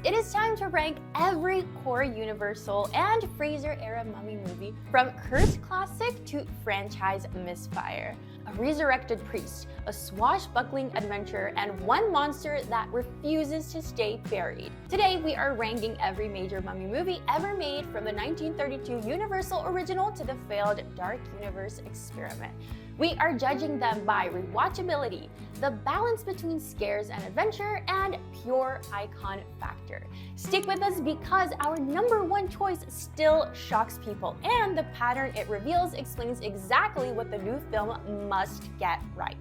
it is time to rank every core Universal and Fraser-era Mummy movie from cursed classic to franchise misfire. A resurrected priest, a swashbuckling adventurer, and one monster that refuses to stay buried. Today, we are ranking every major Mummy movie ever made, from the 1932 Universal original to the failed Dark Universe experiment. We are judging them by rewatchability, the balance between scares and adventure, and pure icon factor. Stick with us because our number one choice still shocks people, and the pattern it reveals explains exactly what the new film must get right.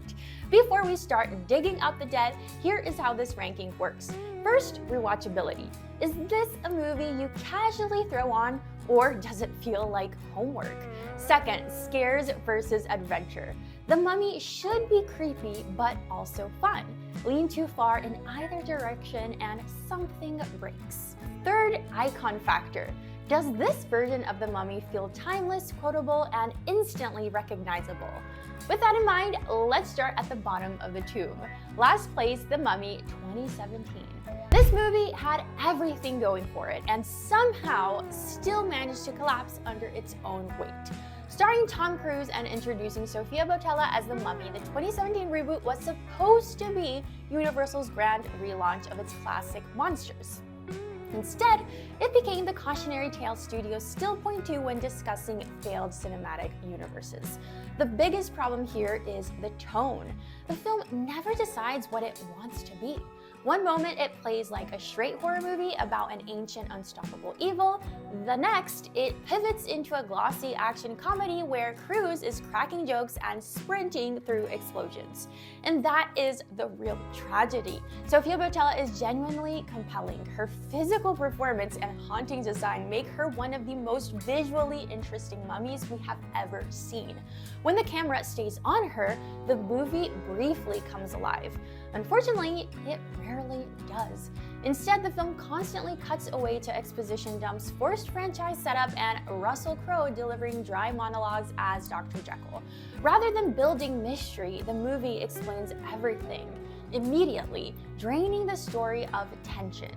Before we start digging up the dead, here is how this ranking works. First, rewatchability. Is this a movie you casually throw on, or does it feel like homework? Second, scares versus adventure. The Mummy should be creepy, but also fun. Lean too far in either direction and something breaks. Third, icon factor. Does this version of the Mummy feel timeless, quotable, and instantly recognizable? With that in mind, let's start at the bottom of the tube. Last place, The Mummy 2017. This movie had everything going for it and somehow still managed to collapse under its own weight. Starring Tom Cruise and introducing Sofia Boutella as the Mummy, the 2017 reboot was supposed to be Universal's grand relaunch of its classic monsters. Instead, it became the cautionary tale studios still point to when discussing failed cinematic universes. The biggest problem here is the tone. The film never decides what it wants to be. One moment it plays like a straight horror movie about an ancient unstoppable evil. The next, it pivots into a glossy action comedy where Cruise is cracking jokes and sprinting through explosions. And that is the real tragedy. Sofia Boutella is genuinely compelling. Her physical performance and haunting design make her one of the most visually interesting mummies we have ever seen. When the camera stays on her, the movie briefly comes alive. Unfortunately, it rarely does. Instead, the film constantly cuts away to exposition dumps, forced franchise setup, and Russell Crowe delivering dry monologues as Dr. Jekyll. Rather than building mystery, the movie explains everything immediately, draining the story of tension.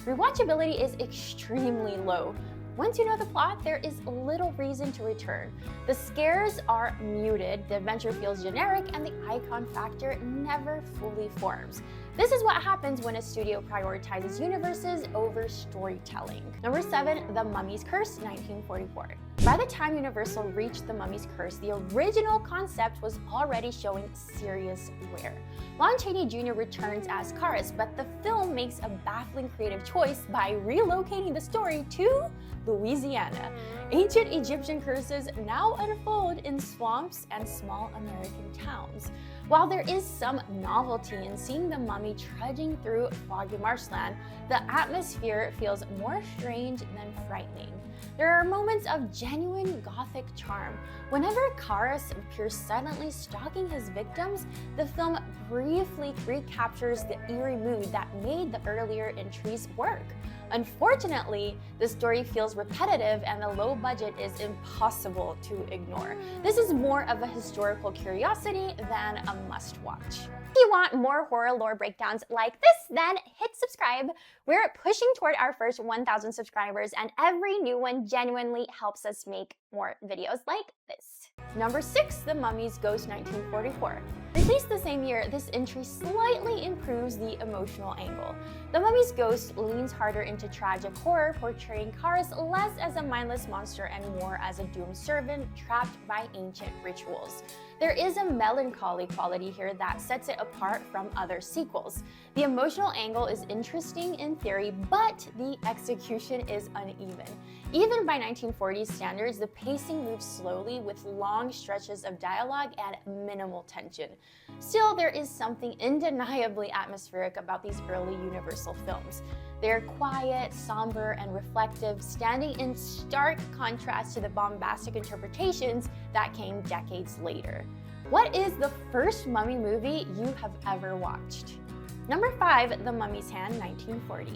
Rewatchability is extremely low. Once you know the plot, there is little reason to return. The scares are muted, the adventure feels generic, and the icon factor never fully forms. This is what happens when a studio prioritizes universes over storytelling. Number 7, The Mummy's Curse, 1944. By the time Universal reached The Mummy's Curse, the original concept was already showing serious wear. Lon Chaney Jr. returns as Kharis, but the film makes a baffling creative choice by relocating the story to Louisiana. Ancient Egyptian curses now unfold in swamps and small American towns. While there is some novelty in seeing the Mummy trudging through foggy marshland, the atmosphere feels more strange than frightening. There are moments of genuine gothic charm. Whenever Kharis appears silently stalking his victims, the film briefly recaptures the eerie mood that made the earlier entries work. Unfortunately, the story feels repetitive and the low budget is impossible to ignore. This is more of a historical curiosity than a must-watch. If you want more horror lore breakdowns like this, then hit subscribe. We're pushing toward our first 1,000 subscribers, and every new one genuinely helps us make more videos like this. Number 6, The Mummy's Ghost, 1944. Released the same year, this entry slightly improves the emotional angle. The Mummy's Ghost leans harder into tragic horror, portraying Kharis less as a mindless monster and more as a doomed servant trapped by ancient rituals. There is a melancholy quality here that sets it apart from other sequels. The emotional angle is interesting in theory, but the execution is uneven. Even by 1940s standards, the pacing moves slowly with long stretches of dialogue and minimal tension. Still, there is something undeniably atmospheric about these early Universal films. They're quiet, somber, and reflective, standing in stark contrast to the bombastic interpretations that came decades later. What is the first Mummy movie you have ever watched? Number 5, The Mummy's Hand, 1940.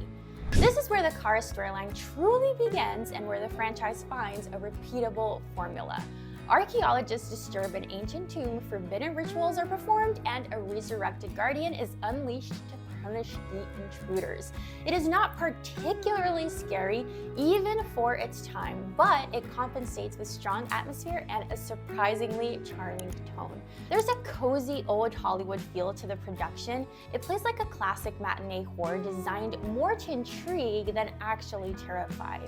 This is where the Kharis storyline truly begins and where the franchise finds a repeatable formula. Archaeologists disturb an ancient tomb, forbidden rituals are performed, and a resurrected guardian is unleashed to punish the intruders. It is not particularly scary, even for its time, but it compensates with strong atmosphere and a surprisingly charming tone. There's a cozy old Hollywood feel to the production. It plays like a classic matinee horror designed more to intrigue than actually terrify.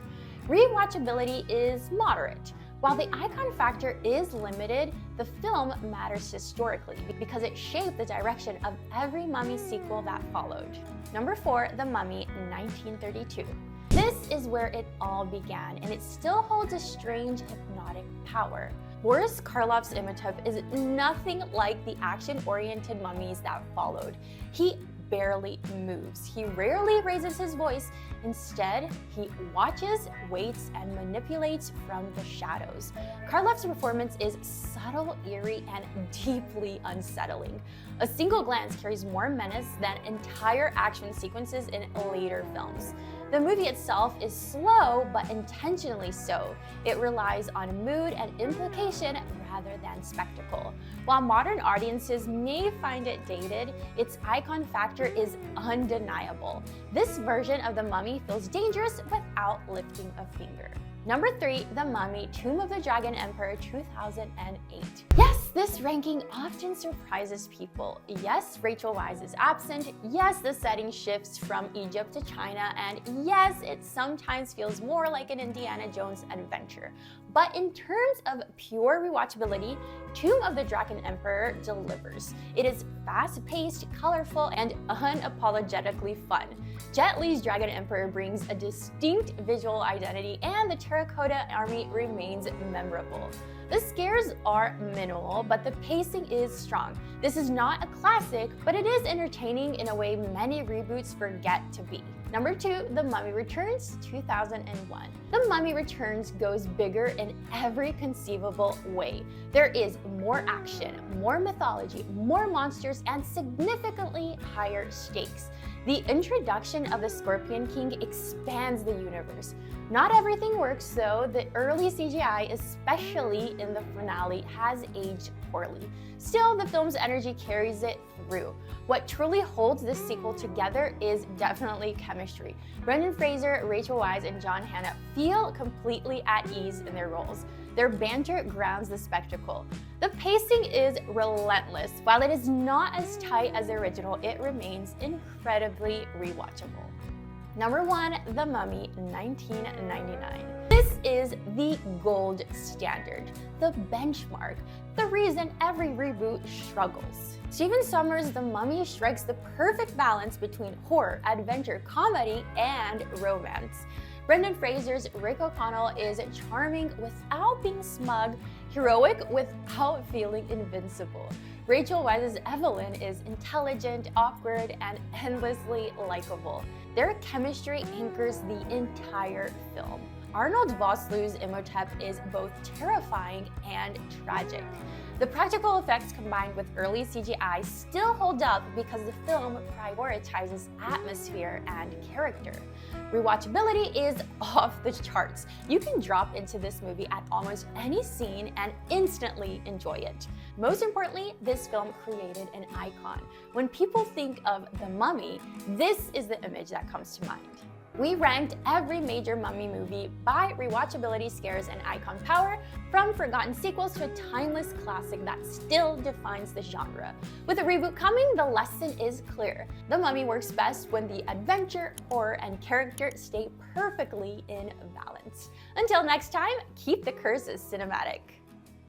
Rewatchability is moderate. While the icon factor is limited, the film matters historically because it shaped the direction of every Mummy sequel that followed. Number 4, The Mummy, 1932. This is where it all began, and it still holds a strange hypnotic power. Boris Karloff's Imhotep is nothing like the action-oriented mummies that followed. He barely moves. He rarely raises his voice. Instead, he watches, waits, and manipulates from the shadows. Karloff's performance is subtle, eerie, and deeply unsettling. A single glance carries more menace than entire action sequences in later films. The movie itself is slow, but intentionally so. It relies on mood and implication rather than spectacle. While modern audiences may find it dated, its icon factor is undeniable. This version of the Mummy feels dangerous without lifting a finger. Number 3, The Mummy, Tomb of the Dragon Emperor, 2008. Yes, this ranking often surprises people. Yes, Rachel Weisz is absent. Yes, the setting shifts from Egypt to China. And yes, it sometimes feels more like an Indiana Jones adventure. But in terms of pure rewatchability, Tomb of the Dragon Emperor delivers. It is fast-paced, colorful, and unapologetically fun. Jet Li's Dragon Emperor brings a distinct visual identity, and the Terracotta Army remains memorable. The scares are minimal, but the pacing is strong. This is not a classic, but it is entertaining in a way many reboots forget to be. Number 2, The Mummy Returns, 2001. The Mummy Returns goes bigger in every conceivable way. There is more action, more mythology, more monsters, and significantly higher stakes. The introduction of the Scorpion King expands the universe. Not everything works though. The early CGI, especially in the finale, has aged poorly. Still, the film's energy carries it through. What truly holds this sequel together is definitely chemistry. Brendan Fraser, Rachel Weisz, and John Hannah feel completely at ease in their roles. Their banter grounds the spectacle. The pacing is relentless. While it is not as tight as the original, it remains incredibly rewatchable. Number 1, The Mummy, 1999. This is the gold standard, the benchmark, the reason every reboot struggles. Stephen Sommers' The Mummy strikes the perfect balance between horror, adventure, comedy, and romance. Brendan Fraser's Rick O'Connell is charming without being smug, heroic without feeling invincible. Rachel Weisz's Evelyn is intelligent, awkward, and endlessly likable. Their chemistry anchors the entire film. Arnold Vosloo's Imhotep is both terrifying and tragic. The practical effects combined with early CGI still hold up because the film prioritizes atmosphere and character. Rewatchability is off the charts. You can drop into this movie at almost any scene and instantly enjoy it. Most importantly, this film created an icon. When people think of the Mummy, this is the image that comes to mind. We ranked every major Mummy movie by rewatchability, scares, and icon power, from forgotten sequels to a timeless classic that still defines the genre. With a reboot coming, the lesson is clear. The Mummy works best when the adventure, horror, and character stay perfectly in balance. Until next time, keep the curses cinematic.